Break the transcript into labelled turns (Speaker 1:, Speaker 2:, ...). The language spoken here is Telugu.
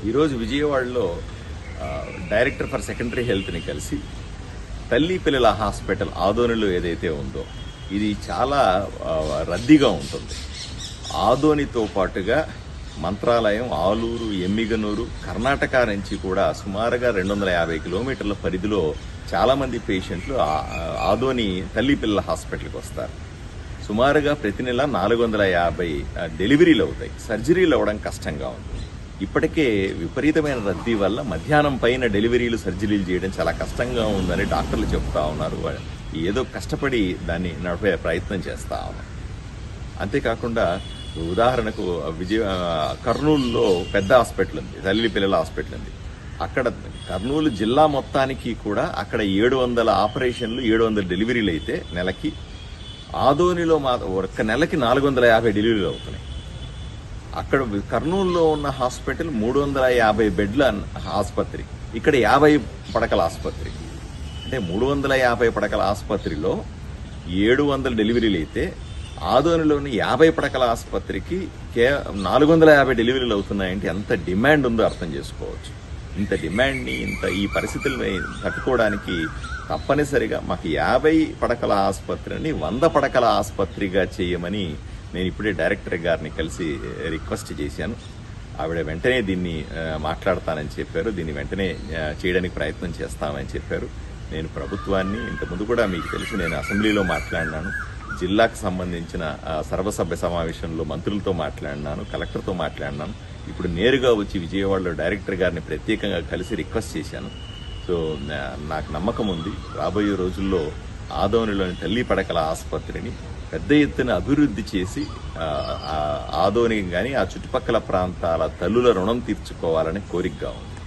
Speaker 1: ఈరోజు విజయవాడలో డైరెక్టర్ ఫర్ సెకండరీ హెల్త్ని కలిసి తల్లి పిల్లల హాస్పిటల్ ఆదోనిలో ఏదైతే ఉందో ఇది చాలా రద్దీగా ఉంటుంది. ఆదోనితో పాటుగా మంత్రాలయం, ఆలూరు, ఎమ్మిగనూరు, కర్ణాటక నుంచి కూడా సుమారుగా 250 కిలోమీటర్ల పరిధిలో చాలామంది పేషెంట్లు ఆదోని తల్లి పిల్లల హాస్పిటల్కి వస్తారు. సుమారుగా ప్రతి నెల 450 డెలివరీలు అవుతాయి. సర్జరీలు అవ్వడం కష్టంగా ఉంది. ఇప్పటికే విపరీతమైన రద్దీ వల్ల మధ్యాహ్నం పైన డెలివరీలు, సర్జరీలు చేయడం చాలా కష్టంగా ఉందని డాక్టర్లు చెప్తా ఉన్నారు. ఏదో కష్టపడి దాన్ని నడిపే ప్రయత్నం చేస్తా ఉన్నారు. అంతేకాకుండా ఉదాహరణకు కర్నూలులో పెద్ద హాస్పిటల్ ఉంది, తల్లి పిల్లల హాస్పిటల్ ఉంది. అక్కడ కర్నూలు జిల్లా మొత్తానికి కూడా అక్కడ 700 ఆపరేషన్లు, 700 డెలివరీలు అయితే నెలకి, ఆదోనిలో ఒక్క నెలకి 450 డెలివరీలు అవుతున్నాయి. అక్కడ కర్నూలులో ఉన్న హాస్పిటల్ 350 బెడ్ల ఆసుపత్రి, ఇక్కడ 50 పడకల ఆసుపత్రి. అంటే 350 పడకల ఆసుపత్రిలో 700 డెలివరీలు అయితే ఆదోనిలోని 50 పడకల ఆసుపత్రికి 450 డెలివరీలు అవుతున్నాయంటే ఎంత డిమాండ్ ఉందో అర్థం చేసుకోవచ్చు. ఇంత డిమాండ్ని, ఈ పరిస్థితుల్ని తట్టుకోవడానికి తప్పనిసరిగా మాకు 50 పడకల ఆసుపత్రిని 100 పడకల ఆసుపత్రిగా చేయమని నేను ఇప్పుడే డైరెక్టర్ గారిని కలిసి రిక్వెస్ట్ చేశాను. ఆవిడ వెంటనే దీన్ని మాట్లాడతానని చెప్పారు. దీన్ని వెంటనే చేయడానికి ప్రయత్నం చేస్తామని చెప్పారు. నేను ప్రభుత్వాన్ని ఇంతకుముందు కూడా మీకు తెలిసి నేను అసెంబ్లీలో మాట్లాడినాను, జిల్లాకు సంబంధించిన సర్వసభ్య సమావేశంలో మంత్రులతో మాట్లాడినాను, కలెక్టర్తో మాట్లాడినాను. ఇప్పుడు నేరుగా వచ్చి విజయవాడలో డైరెక్టర్ గారిని ప్రత్యేకంగా కలిసి రిక్వెస్ట్ చేశాను. సో నాకు నమ్మకం ఉంది, రాబోయే రోజుల్లో ఆదోనిలోని తల్లి పడకల ఆసుపత్రిని పెద్ద ఎత్తున అభివృద్ధి చేసి ఆదోని కానీ ఆ చుట్టుపక్కల ప్రాంతాల తల్లుల రుణం తీర్చుకోవాలని కోరికగా ఉంది.